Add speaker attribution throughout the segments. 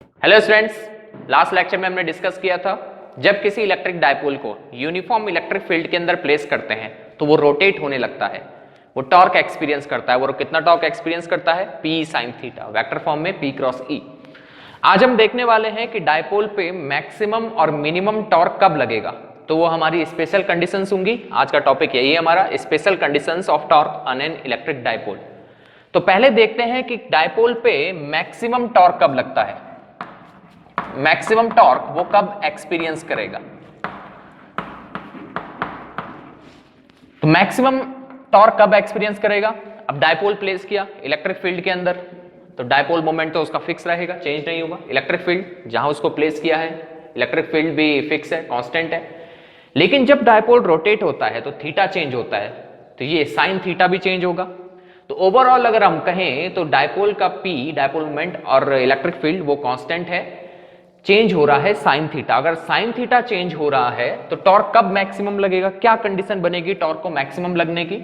Speaker 1: Hello students, last lecture में हमने discuss किया था जब किसी इलेक्ट्रिक डायपोल को यूनिफॉर्म इलेक्ट्रिक फील्ड के अंदर प्लेस करते हैं तो वो रोटेट होने लगता है, वो टॉर्क एक्सपीरियंस करता है। वो कितना टॉर्क एक्सपीरियंस करता है? P sin theta, vector form में P क्रॉस E। आज हम देखने वाले हैं कि डायपोल पे मैक्सिमम और मिनिमम टॉर्क कब लगेगा, तो वो हमारी स्पेशल कंडीशंस होंगी। आज का टॉपिक यही है हमारा, special conditions of torque on an electric dipole. तो पहले देखते हैं कि डायपोल पे मैक्सिमम टॉर्क कब लगता है, मैक्सिमम टॉर्क वो कब एक्सपीरियंस करेगा। तो मैक्सिमम टॉर्क कब एक्सपीरियंस करेगा? अब डायपोल प्लेस किया इलेक्ट्रिक फील्ड के अंदर, तो डायपोल मोमेंट तो उसका फिक्स रहेगा, चेंज नहीं होगा। इलेक्ट्रिक फील्ड जहां उसको प्लेस किया है, इलेक्ट्रिक फील्ड भी फिक्स है, कांस्टेंट है। लेकिन जब डायपोल रोटेट होता है तो थीटा चेंज होता है, तो ये साइन थीटा भी चेंज होगा। तो ओवरऑल अगर हम कहें तो डायपोल का P, डायपोल मोमेंट और इलेक्ट्रिक फील्ड वो कांस्टेंट है, चेंज हो रहा है साइन थीटा। अगर साइन थीटा चेंज हो रहा है तो टॉर्क कब मैक्सिमम लगेगा? क्या कंडीशन बनेगी टॉर्क को मैक्सिमम लगने की?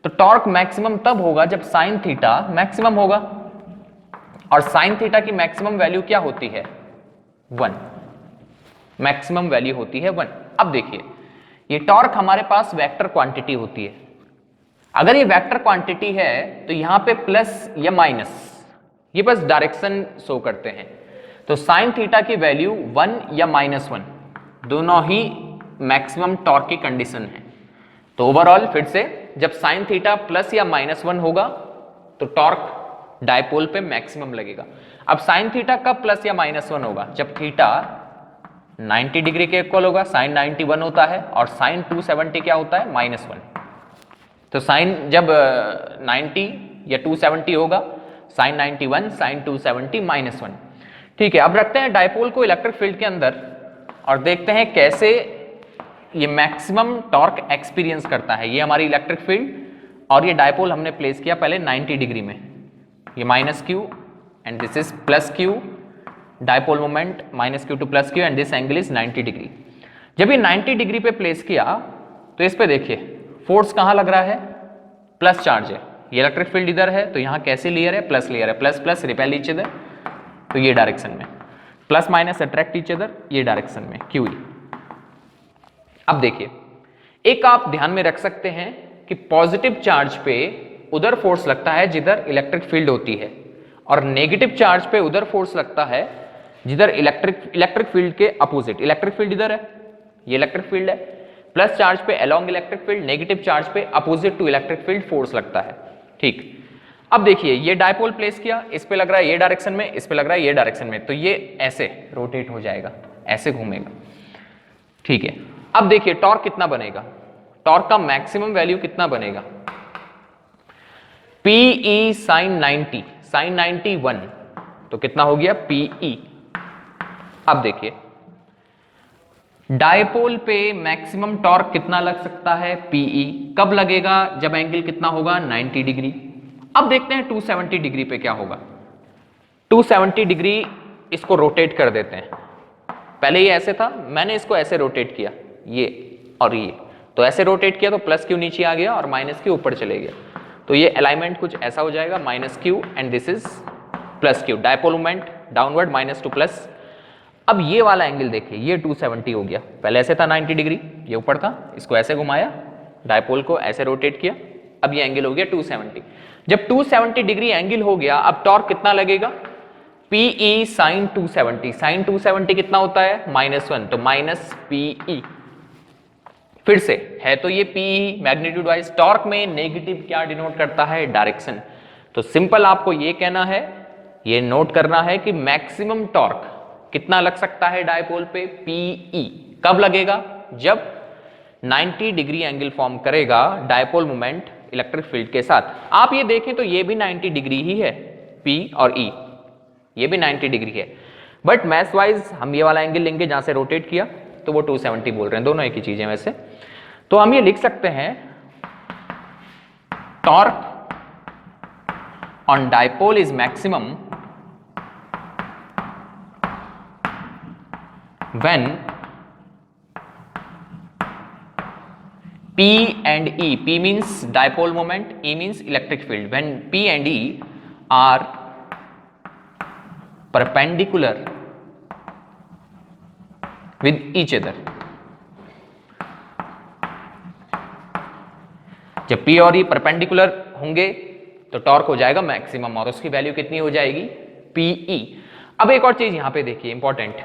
Speaker 1: तो टॉर्क मैक्सिमम तब होगा जब साइन थीटा मैक्सिमम होगा, और साइन थीटा की मैक्सिमम वैल्यू क्या होती है? 1। मैक्सिमम वैल्यू होती है 1। अब देखिए, ये टॉर्क हमारे पास वेक्टर क्वांटिटी होती है। अगर ये वेक्टर क्वांटिटी है तो यहां पे प्लस या माइनस, ये बस डायरेक्शन शो करते हैं। तो साइन थीटा की वैल्यू 1 या -1 दोनों ही मैक्सिमम टॉर्क की कंडीशन है। तो ओवरऑल फिर से, जब साइन थीटा प्लस या -1 होगा तो टॉर्क डायपोल पे मैक्सिमम लगेगा। अब साइन थीटा कब प्लस या -1 होगा? जब थीटा 90 डिग्री के इक्वल होगा, साइन 91 होता है, और साइन 270 क्या होता है? -1। तो साइन जब 90 या 270 होगा, साइन 91 साइन 270 -1। ठीक है, अब रखते हैं डायपोल को इलेक्ट्रिक फील्ड के अंदर और देखते हैं कैसे ये मैक्सिमम टॉर्क एक्सपीरियंस करता है। ये हमारी इलेक्ट्रिक फील्ड और ये डायपोल हमने प्लेस किया पहले 90 डिग्री में, ये -q and this is +q, dipole moment -q to +q and this angle is 90 degree. जब ये 90 डिग्री पे प्लेस किया तो इस पे देखिए फोर्स कहां लग रहा है? प्लस चार्ज है। ये इलेक्ट्रिक फील्ड इधर है तो यहां कैसे लेयर है? प्लस लेयर है, plus plus repel each other, तो ये डायरेक्शन में, plus minus attract each other, ये डायरेक्शन में QE। अब देखिए, एक आप ध्यान में रख सकते हैं कि पॉजिटिव चार्ज पे उधर फोर्स लगता है जिधर इलेक्ट्रिक फील्ड होती है, और नेगेटिव चार्ज पे उधर फोर्स लगता है जिधर इलेक्ट्रिक फील्ड के अपोजिट। इलेक्ट्रिक फील्ड इधर है, ये इलेक्ट्रिक फील्ड है, प्लस चार्ज पे along electric field, negative charge पे opposite to electric field force लगता है। ठीक, अब देखिए ये डायपोल प्लेस किया, इस पे लग रहा है ये डायरेक्शन में, इस पे लग रहा है ये डायरेक्शन में, तो ये ऐसे रोटेट हो जाएगा, ऐसे घूमेगा। ठीक है, अब देखिए टॉर्क कितना बनेगा, टॉर्क का मैक्सिमम वैल्यू कितना बनेगा? PE sin 90, sin 91, तो कितना हो गया? PE। अब देखिए डायपोल पे मैक्सिमम टॉर्क कितना लग सकता है? PE। कब लगेगा? जब एंगल कितना होगा? 90 डिग्री। अब देखते हैं 270 डिग्री पे क्या होगा। 270 डिग्री इसको रोटेट कर देते हैं। पहले ये ऐसे था, मैंने इसको ऐसे रोटेट किया, ये और ये, तो ऐसे रोटेट किया तो +q नीचे आ गया और -q ऊपर चले गया, तो ये अलाइनमेंट कुछ ऐसा हो जाएगा, -q and this is +q, dipole moment downward -2 to +। अब ये वाला एंगल देखिए, ये 270 हो गया, पहले ऐसे था 90 डिग्री, ये ऊपर था, इसको ऐसे घुमाया, डायपोल को ऐसे रोटेट किया, अब ये एंगल हो गया 270। जब 270 डिग्री एंगल हो गया, अब टॉर्क कितना लगेगा? PE sin 270, sin 270 कितना होता है? -1, तो -PE। फिर से है तो ये PE मैग्नीट्यूड वाइज, टॉर्क में नेगेटिव क्या डिनोट करता है? डायरेक्शन। तो सिंपल आपको ये कहना है, ये नोट करना है कि मैक्सिमम टॉर्क कितना लग सकता है डायपोल पे? PE। कब लगेगा? जब 90 डिग्री एंगल फॉर्म करेगा डायपोल मोमेंट इलेक्ट्रिक फील्ड के साथ। आप ये देखें तो ये भी 90 डिग्री ही है, P और E, ये भी 90 डिग्री है, बट मैथ्स वाइज हम ये वाला एंगल लेंगे जहां से रोटेट किया, तो वो 270 बोल रहे हैं, दोनों एक ही चीज है वैसे। तो हम ये लिख सकते हैं, torque on dipole is maximum when P and E, P means dipole moment, E means electric field, when P and E are perpendicular with each other. जब P और E परपेंडिकुलर होंगे तो टॉर्क हो जाएगा मैक्सिमम और उसकी value कितनी हो जाएगी, PE। अब एक और चीज यहां पे देखिए इंपॉर्टेंट,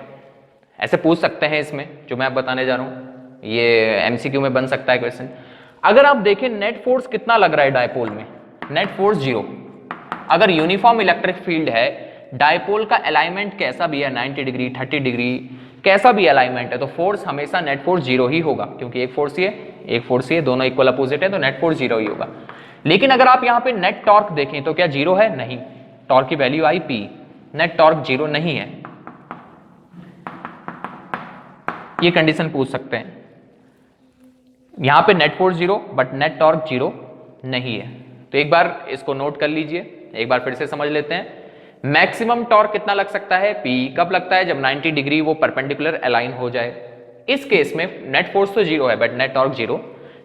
Speaker 1: ऐसे पूछ सकते हैं इसमें जो मैं अब बताने जा रहा हूं, ये MCQ में बन सकता है क्वेश्चन। अगर आप देखें नेट फोर्स कितना लग रहा है डायपोल में, नेट फोर्स 0। अगर यूनिफॉर्म इलेक्ट्रिक फील्ड है, डायपोल का अलाइनमेंट कैसा भी है, 90 डिग्री 30 डिग्री कैसा भी अलाइनमेंट है, तो फोर्स हमेशा नेट फोर्स 0 ही होगा, क्योंकि एक फोर्स ये दोनों इक्वल अपोजिट है, तो नेट फोर्स 0 ही होगा। लेकिन अगर आप यहां पे नेट टॉर्क देखें तो क्या 0 है, नहीं, टॉर्क की वैल्यू आई P, नेट टॉर्क 0 नहीं है। ये कंडीशन पूछ सकते हैं, यहां पे net force 0 but net torque 0 नहीं है। तो एक बार इसको नोट कर लीजिए, एक बार फिर से समझ लेते हैं। मैक्सिमम टॉर्क कितना लग सकता है, P, कब लगता है, जब 90 डिग्री वो परपेंडिकुलर अलाइन हो जाए। इस केस में नेट फोर्स तो 0 है बट नेट टॉर्क 0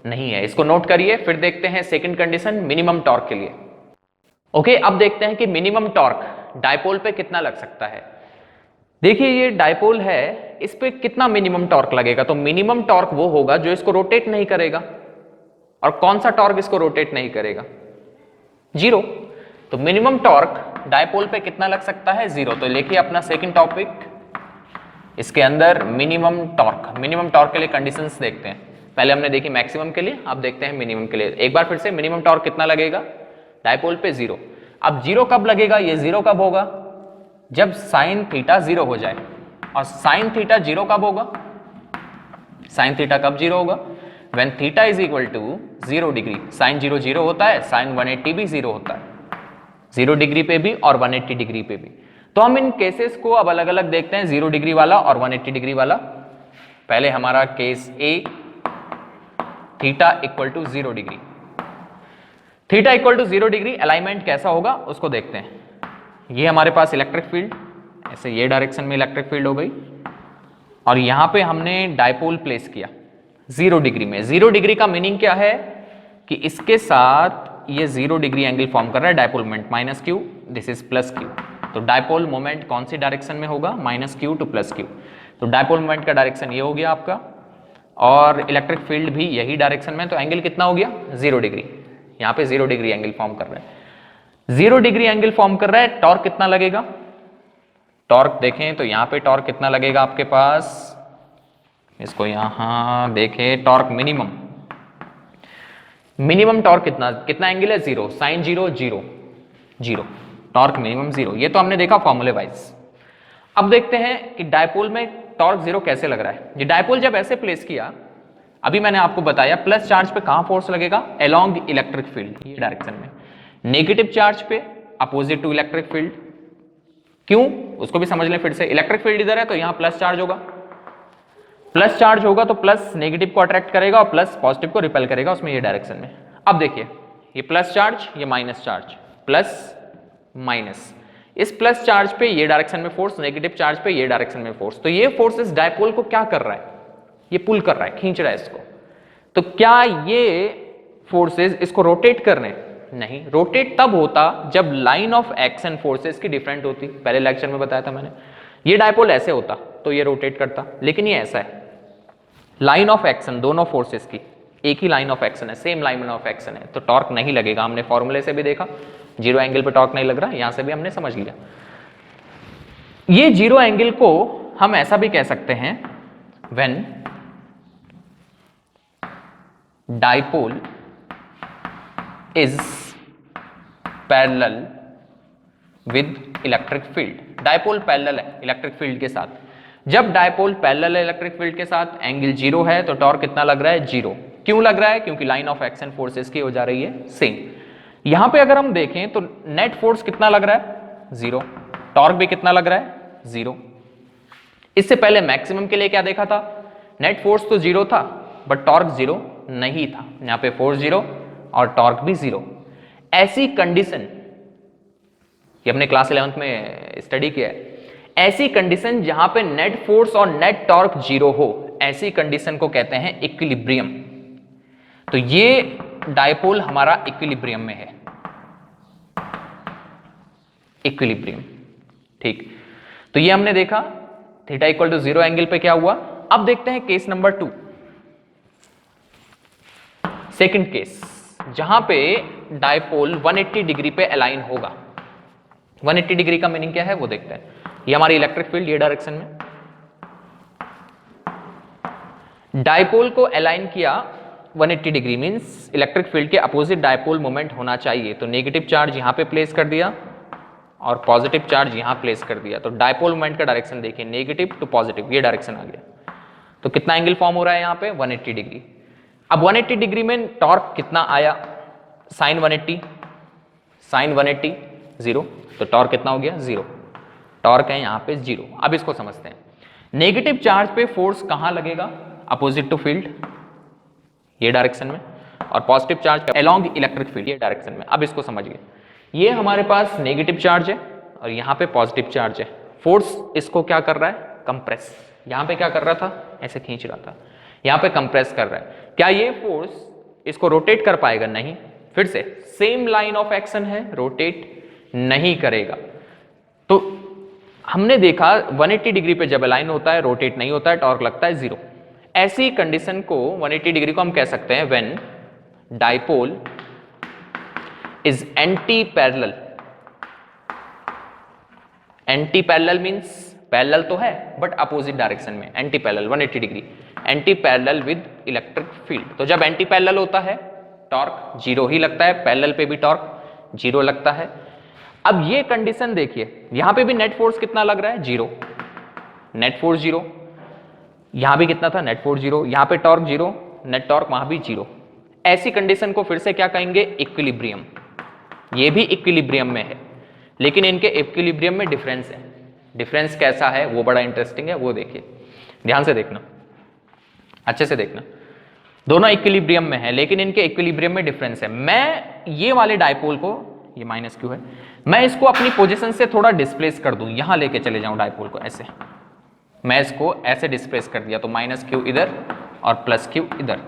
Speaker 1: नहीं है, इसको नोट करिए। फिर देखते हैं सेकंड कंडीशन मिनिमम टॉर्क के लिए। ओके, अब देखते हैं कि मिनिमम टॉर्क डायपोल पे कितना लग सकता है। देखिए ये डायपोल है, इस पे कितना मिनिमम टॉर्क लगेगा, तो मिनिमम टॉर्क वो होगा जो इसको रोटेट नहीं करेगा। और कौन सा टॉर्क इसको रोटेट नहीं करेगा, 0। तो मिनिमम टॉर्क डायपोल पे कितना लग सकता है, 0। तो लेखिए अपना सेकंड टॉपिक, इसके अंदर मिनिमम टॉर्क के लिए कंडीशंस देखते हैं। पहले हमने देखी मैक्सिमम के लिए, अब देखते हैं मिनिमम के लिए। एक बार फिर से, मिनिमम टॉर्क कितना लगेगा डायपोल पे, 0। अब 0 कब लगेगा, ये 0 कब होगा, जब साइन थीटा 0 हो जाए। और साइन थीटा 0 कब होगा, साइन थीटा कब 0 होगा, when theta is equal to 0 degree. Sine 0 0 होता है, साइन 180 भी 0 होता है, 0 डिग्री पे भी और 180 डिग्री पे भी। तो हम इन केसेस को अब अलग अलग देखते हैं, 0 डिग्री वाला और 180 डिग्री वाला। पहले हमारा case A, theta equal to 0 degree. Theta equal to 0 degree alignment कैसा होगा उसको देखते हैं। ये हमारे पास इलेक्ट्रिक फील्ड, ऐसे ये डायरेक्शन में इलेक्ट्रिक फील्ड हो गई, और यहां पे हमने डायपोल प्लेस किया 0 डिग्री में। 0 डिग्री का मीनिंग क्या है कि इसके साथ ये 0 डिग्री एंगल फॉर्म कर रहा है dipole moment, -q, this is +q। तो डायपोल मोमेंट कौन सी डायरेक्शन में होगा, -q टू +q। तो डायपोल मोमेंट का डायरेक्शन ये हो गया आपका, और इलेक्ट्रिक फील्ड भी यही डायरेक्शन में। तो एंगल कितना हो गया, 0 डिग्री। यहां पे 0 डिग्री एंगल फॉर्म कर रहा है, 0 डिग्री एंगल फॉर्म कर रहा है। टॉर्क कितना लगेगा, टॉर्क देखें तो यहां पे टॉर्क कितना लगेगा आपके पास, इसको यहां देखें, टॉर्क मिनिमम टॉर्क कितना एंगल है, 0, साइन 0 0 0, टॉर्क मिनिमम 0। ये तो हमने देखा फॉर्मूले वाइज। अब देखते हैं कि डायपोल में टॉर्क 0 कैसे लग रहा है। ये डायपोल जब ऐसे प्लेस किया, अभी मैंने आपको बताया प्लस चार्ज पे कहां फोर्स लगेगा, अलोंग इलेक्ट्रिक फील्ड, ये डायरेक्शन में। नेगेटिव चार्ज पे अपोजिट टू इलेक्ट्रिक फील्ड। क्यों, उसको भी समझ लें फिर से। इलेक्ट्रिक फील्ड इधर है तो यहां प्लस चार्ज होगा, प्लस चार्ज होगा तो प्लस नेगेटिव को अट्रैक्ट करेगा और प्लस पॉजिटिव को रिपेल करेगा उसमें, ये डायरेक्शन में। अब देखिए ये प्लस चार्ज, ये माइनस चार्ज, प्लस माइनस, इस प्लस चार्ज पे ये डायरेक्शन में फोर्स, नेगेटिव चार्ज पे ये डायरेक्शन में फोर्स। तो ये फोर्स इस डायपोल को क्या कर रहा है, ये पुल कर रहा है, खींच रहा है इसको। तो क्या ये फोर्सेस इसको रोटेट कर रहे हैं, नहीं। रोटेट तब होता जब लाइन ऑफ एक्शन फोर्सेस की डिफरेंट होती, पहले लेक्चर में बताया था मैंने। ये डायपोल ऐसे होता तो ये रोटेट करता, लेकिन ये ऐसा है, लाइन ऑफ एक्शन दोनों फोर्सेस की एक ही लाइन ऑफ एक्शन है, सेम लाइन ऑफ एक्शन है, तो टॉर्क नहीं लगेगा। हमने फॉर्मूले से भी देखा 0 एंगल पे टॉर्क नहीं लग रहा, यहां से भी हमने समझ लिया। ये 0 एंगल को हम ऐसा भी कह सकते हैं, when dipole is parallel with electric field. Dipole parallel है इलेक्ट्रिक फील्ड के साथ। जब डायपोल पैरेलल है इलेक्ट्रिक फील्ड के साथ, एंगल 0 है, तो टॉर्क कितना लग रहा है, 0। क्यों लग रहा है, क्योंकि लाइन ऑफ एक्शन फोर्सेस की हो जा रही है सेम। यहां पे अगर हम देखें तो नेट फोर्स कितना लग रहा है, 0। टॉर्क भी कितना लग रहा है, 0। इससे पहले मैक्सिमम के लिए क्या देखा था, नेट फोर्स तो 0 था बट टॉर्क 0 नहीं था। यहां पे फोर्स 0 और टॉर्क भी 0। ऐसी कंडीशन, ये हमने क्लास 11th में स्टडी किया है, ऐसी कंडीशन जहां पे नेट फोर्स और नेट टॉर्क 0 हो, ऐसी कंडीशन को कहते हैं इक्विलिब्रियम। तो ये डायपोल हमारा इक्विलिब्रियम में है, इक्विलिब्रियम, ठीक। तो ये हमने देखा थीटा इक्वल टू 0 एंगल पे क्या हुआ। अब देखते हैं केस नंबर 2, सेकंड केस, जहां पे डायपोल 180 डिग्री पे अलाइन होगा। 180 डिग्री का मीनिंग क्या है वो देखते हैं। ये हमारी इलेक्ट्रिक फील्ड ये डायरेक्शन में, डायपोल को अलाइन किया 180 डिग्री मींस इलेक्ट्रिक फील्ड के अपोजिट डायपोल मोमेंट होना चाहिए। तो नेगेटिव चार्ज यहां पे प्लेस कर दिया और पॉजिटिव चार्ज यहां प्लेस कर दिया। तो डायपोल मोमेंट का डायरेक्शन देखिए, नेगेटिव टू पॉजिटिव, ये डायरेक्शन आ गया। तो कितना एंगल फॉर्म हो रहा है यहां पे 180 डिग्री। अब 180 डिग्री में टॉर्क कितना आया, साइन 180, साइन 180 0, तो टॉर्क कितना हो गया 0, टॉर्क है यहां पे 0। अब इसको समझते हैं, नेगेटिव चार्ज पे फोर्स कहां लगेगा, अपोजिट टू फील्ड ये डायरेक्शन में, और positive charge along electric field ये डायरेक्शन में। अब इसको समझिए, ये हमारे पास नेगेटिव चार्ज है और यहां पे पॉजिटिव चार्ज है। फोर्स इसको क्या कर रहा है, कंप्रेस। यहां पे क्या कर रहा था, ऐसे खींच रहा था, यहां पे कंप्रेस कर रहा है। क्या ये फोर्स इसको रोटेट कर पाएगा, नहीं। फिर से सेम लाइन ऑफ एक्शन है, रोटेट नहीं करेगा। तो हमने देखा 180 डिग्री पे जब अलाइन होता है रोटेट नहीं होता है, टॉर्क लगता है 0। ऐसी कंडीशन को 180 डिग्री को हम कह सकते हैं when dipole is anti parallel. Anti parallel means parallel तो है बट अपोजिट डायरेक्शन में, anti parallel 180 degree, anti parallel with electric field. तो जब एंटी पैरेलल होता है टॉर्क 0 ही लगता है, पैरेलल पे भी टॉर्क 0 लगता है। अब ये कंडीशन देखिए, यहां पे भी नेट फोर्स कितना लग रहा है 0, नेट फोर्स 0, यहां भी कितना था नेट फोर्स 0, यहां पे टॉर्क 0, नेट टॉर्क वहां भी 0। ऐसी कंडीशन को फिर से क्या कहेंगे, इक्विलिब्रियम। ये भी इक्विलिब्रियम में है, लेकिन इनके इक्विलिब्रियम में डिफरेंस है। डिफरेंस कैसा है वो बड़ा इंटरेस्टिंग है, वो देखिए, ध्यान से देखना, अच्छे से देखना। दोनों इक्विलिब्रियम में है लेकिन इनके इक्विलिब्रियम में डिफरेंस है। मैं ये वाले डायपोल को, ये माइनस क्यू है, मैं इसको अपनी पोजीशन से थोड़ा डिस्प्लेस कर दूं, यहां लेके चले जाऊं डायपोल को, ऐसे मैं इसको ऐसे डिस्प्लेस कर दिया, तो माइनस क्यू इधर और प्लस क्यू इधर।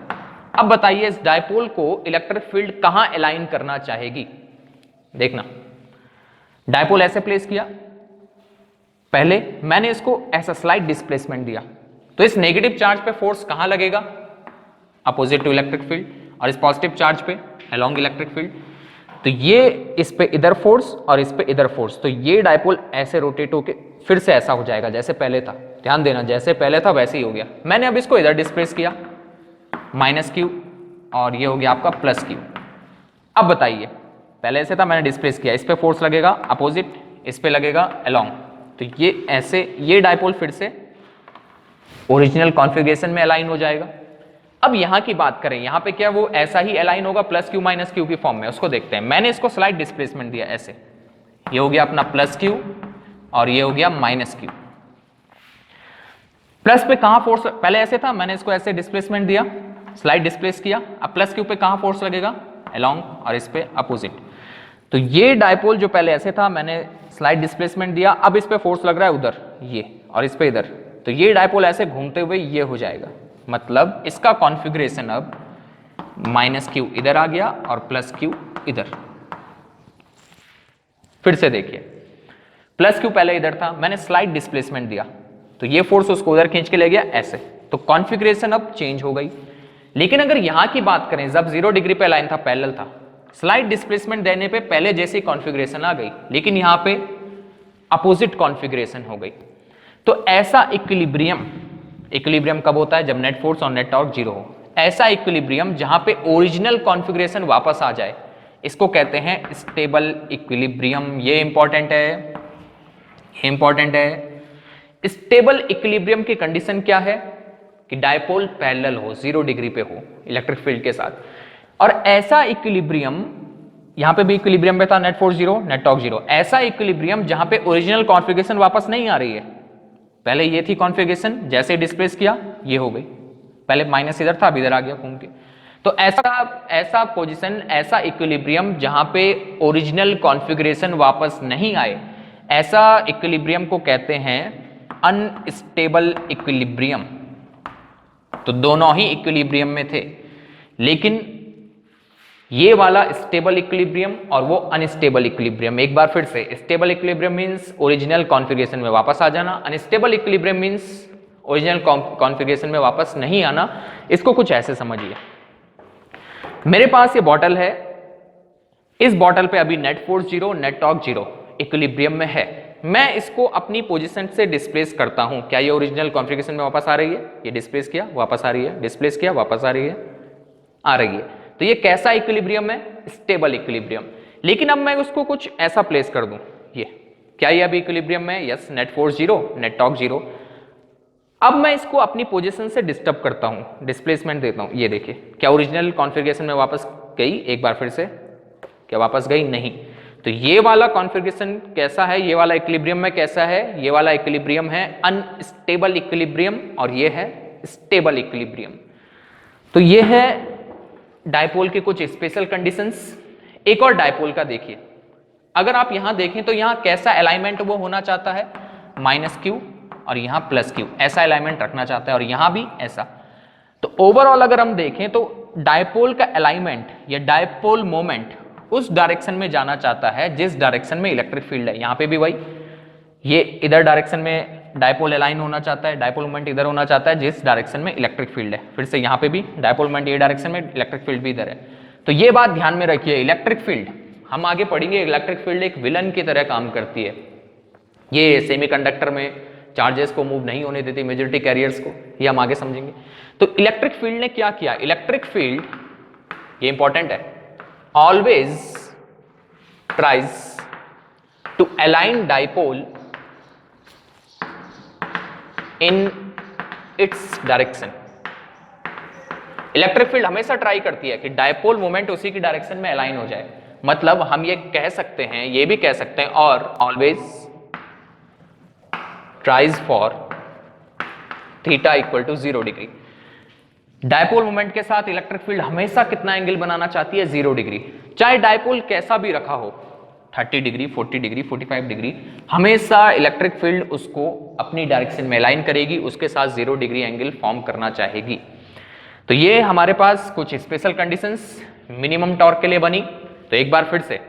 Speaker 1: अब बताइए इस डायपोल को इलेक्ट्रिक फील्ड कहां अलाइन करना चाहेगी, देखना। डायपोल ऐसे प्लेस किया, पहले मैंने इसको ऐसा स्लाइड डिस्प्लेसमेंट दिया, तो इस नेगेटिव चार्ज पे फोर्स कहां लगेगा, अपोजिट टू इलेक्ट्रिक फील्ड, और इस पॉजिटिव चार्ज पे अलोंग इलेक्ट्रिक फील्ड। तो ये इस पे इधर फोर्स और इस पे इधर फोर्स, तो ये डायपोल ऐसे रोटेट होके फिर से ऐसा हो जाएगा जैसे पहले था। ध्यान देना, जैसे पहले था वैसे ही हो गया। मैंने अब इसको इधर डिस्प्लेस किया, माइनस क्यू, और ये हो गया आपका प्लस क्यू। अब बताइए, पहले ऐसे था, मैंने डिस्प्लेस किया, इस पे फोर्स लगेगा अपोजिट, इस पे लगेगा अलोंग, तो ये ऐसे, ये डायपोल फिर से ओरिजिनल कॉन्फ़िगरेशन में अलाइन हो जाएगा। अब यहां की बात करें, यहां पे क्या वो ऐसा ही अलाइन होगा प्लस क्यू माइनस क्यू की फॉर्म में, उसको देखते हैं। मैंने इसको स्लाइड डिस्प्लेसमेंट दिया ऐसे, ये हो गया अपना प्लस क्यू और ये हो गया माइनस क्यू। प्लस पे कहां फोर्स, पहले ऐसे था, मैंने इसको ऐसे डिस्प्लेसमेंट दिया, स्लाइड डिस्प्लेस किया। अब प्लस क्यू पे कहां फोर्स लगेगा, अलोंग, और इस पे अपोजिट। तो ये डायपोल जो पहले ऐसे था, मैंने स्लाइड डिस्प्लेसमेंट दिया, अब इस पे फोर्स लग रहा है उधर, ये, और इस पे इधर, तो ये डायपोल ऐसे घूमते हुए ये हो जाएगा। मतलब इसका कॉन्फ़िगरेशन अब माइनस क्यू इधर आ गया और प्लस क्यू इधर। फिर से देखिए, प्लस क्यू पहले इधर था, मैंने स्लाइड डिस्प्लेसमेंट दिया, तो ये फोर्स उसको उधर खींच के ले गया ऐसे, तो कॉन्फ़िगरेशन अब चेंज हो गई। लेकिन अगर यहां की बात करें, जब 0 डिग्री पे लाइन था, पैरेलल था, स्लाइड डिस्प्लेसमेंट देने पे पहले जैसी कॉन्फ़िगरेशन आ गई, लेकिन यहां पे अपोजिट कॉन्फ़िगरेशन हो गई। तो ऐसा इक्विलिब्रियम, इक्विलिब्रियम कब होता है, जब नेट फोर्स और नेट टॉर्क 0 हो। ऐसा इक्विलिब्रियम जहां पे ओरिजिनल कॉन्फ़िगरेशन वापस आ जाए, इसको कहते हैं स्टेबल इक्विलिब्रियम। ये इंपॉर्टेंट है, ये इंपॉर्टेंट है। स्टेबल इक्विलिब्रियम की कंडीशन क्या है कि डायपोल पैरेलल हो, 0 डिग्री पे हो इलेक्ट्रिक फील्ड के साथ। और ऐसा इक्विलिब्रियम, यहां पे भी इक्विलिब्रियम में था, नेट फोर्स 0 नेट टॉर्क 0। ऐसा इक्विलिब्रियम जहां पे ओरिजिनल कॉन्फ़िगरेशन वापस नहीं आ रही है, पहले ये थी कॉन्फ़िगरेशन, जैसे डिस्प्लेस किया ये हो गई, पहले माइनस इधर था अब इधर आ गया घूम के। तो ऐसा पोजीशन, ऐसा इक्विलिब्रियम जहां पे ओरिजिनल कॉन्फ़िगरेशन वापस नहीं आए, ऐसा इक्विलिब्रियम को कहते हैं अनस्टेबल इक्विलिब्रियम। तो दोनों ही इक्विलिब्रियम में थे, लेकिन ये वाला स्टेबल इक्विलिब्रियम और वो अनस्टेबल इक्विलिब्रियम। एक बार फिर से, stable equilibrium means original configuration में वापस आ जाना, unstable equilibrium means original configuration में वापस नहीं आना। इसको कुछ ऐसे समझिए, मेरे पास ये बॉटल है, इस बॉटल पे अभी net force 0, net torque 0 equilibrium में है। मैं इसको अपनी पोजीशन से डिस्प्लेस करता हूं, क्या ये ओरिजिनल कॉन्फ़िगरेशन में वापस आ रही है? ये डिस्प्लेस किया, वापस आ रही है, डिस्प्लेस किया, वापस आ रही है, आ रही है। तो ये कैसा इक्विलिब्रियम है? Stable equilibrium. लेकिन अब मैं उसको कुछ ऐसा प्लेस कर दूं, ये क्या ये अभी इक्विलिब्रियम में? Yes, net force 0, net torque 0। अब मैं इसको अपनी पोजीशन से डिस्टर्ब करता हूं, डिस्प्लेसमेंट देता हूं। ये देखिए, क्या ओरिजिनल कॉन्फ़िगरेशन में वापस गई? एक बार फिर से, क्या वापस गई? नहीं। तो ये वाला कॉन्फ़िगरेशन कैसा है? ये वाला इक्विलिब्रियम में कैसा है? ये वाला इक्विलिब्रियम है अनस्टेबल इक्विलिब्रियम और ये है स्टेबल इक्विलिब्रियम। तो ये है डायपोल की कुछ स्पेशल कंडीशंस। एक और डायपोल का देखिए, अगर आप यहां देखें तो यहां कैसा अलाइनमेंट वो होना चाहता है? -q और यहां +q, ऐसा अलाइनमेंट रखना चाहता है, और यहां भी ऐसा। तो ओवरऑल अगर हम देखें तो डायपोल का अलाइनमेंट या डायपोल मोमेंट उस डायरेक्शन में जाना चाहता है जिस डायरेक्शन में इलेक्ट्रिक फील्ड है। यहां पे भी वही, ये इधर डायरेक्शन में डायपोल अलाइन होना चाहता है, डायपोल मोमेंट इधर होना चाहता है जिस डायरेक्शन में इलेक्ट्रिक फील्ड है। फिर से यहां पे भी डायपोल मोमेंट ये डायरेक्शन में, इलेक्ट्रिक फील्ड भी इधर है। तो ये बात ध्यान में रखिए, इलेक्ट्रिक फील्ड हम आगे पढ़ेंगे, इलेक्ट्रिक फील्ड एक विलन की तरह काम करती है। ये सेमीकंडक्टर में चार्जेस को मूव नहीं होने देती, मेजॉरिटी कैरियर्स को, ये हम आगे समझेंगे। तो इलेक्ट्रिक फील्ड ने क्या किया? इलेक्ट्रिक फील्ड, ये इंपॉर्टेंट है, always tries to align dipole in its direction. Electric field हमेशा ट्राई करती है कि डायपोल मोमेंट उसी की डायरेक्शन में अलाइन हो जाए। मतलब हम ये कह सकते हैं, ये भी कह सकते हैं, और always tries for theta equal to 0 degree. Dipole moment के साथ इलेक्ट्रिक फील्ड हमेशा कितना एंगल बनाना चाहती है? 0 डिग्री। चाहे डायपोल कैसा भी रखा हो, 30 डिग्री, 40 डिग्री, 45 डिग्री, हमेशा इलेक्ट्रिक फील्ड उसको अपनी डायरेक्शन में अलाइन करेगी, उसके साथ 0 डिग्री एंगल फॉर्म करना चाहेगी। तो ये हमारे पास कुछ स्पेशल कंडीशंस मिनिमम टॉर्क के लिए बनी। तो एक बार फिर से,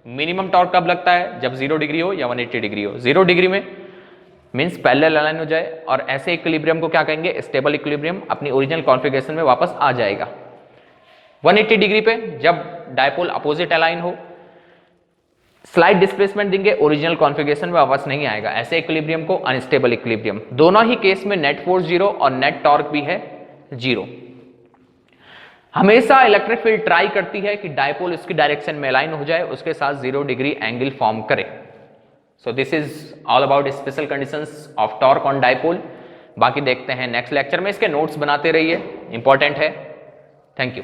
Speaker 1: मिनिमम टॉर्क कब लगता है? जब 0 डिग्री हो या 180 डिग्री हो। 0 डिग्री में मींस पैरेलल अलाइन हो जाए, और ऐसे इक्विलिब्रियम को क्या कहेंगे? स्टेबल इक्विलिब्रियम, अपनी ओरिजिनल कॉन्फ़िगरेशन में वापस आ जाएगा। 180 डिग्री पे जब डायपोल अपोजिट अलाइन हो, स्लाइड डिस्प्लेसमेंट देंगे, ओरिजिनल कॉन्फ़िगरेशन में वापस नहीं आएगा। ऐसे इक्विलिब्रियम को अनस्टेबल इक्विलिब्रियम। दोनों ही केस में नेट फोर्स 0 और नेट टॉर्क भी है 0। हमेशा इलेक्ट्रिक फील्ड ट्राई करती है कि डायपोल उसकी डायरेक्शन में अलाइन हो जाए, उसके साथ 0 डिग्री एंगल फॉर्म करे। So this is all about special conditions of torque on dipole. बाकी देखते हैं नेक्स्ट लेक्चर में, इसके नोट्स बनाते रहिए, इंपॉर्टेंट है। Thank you.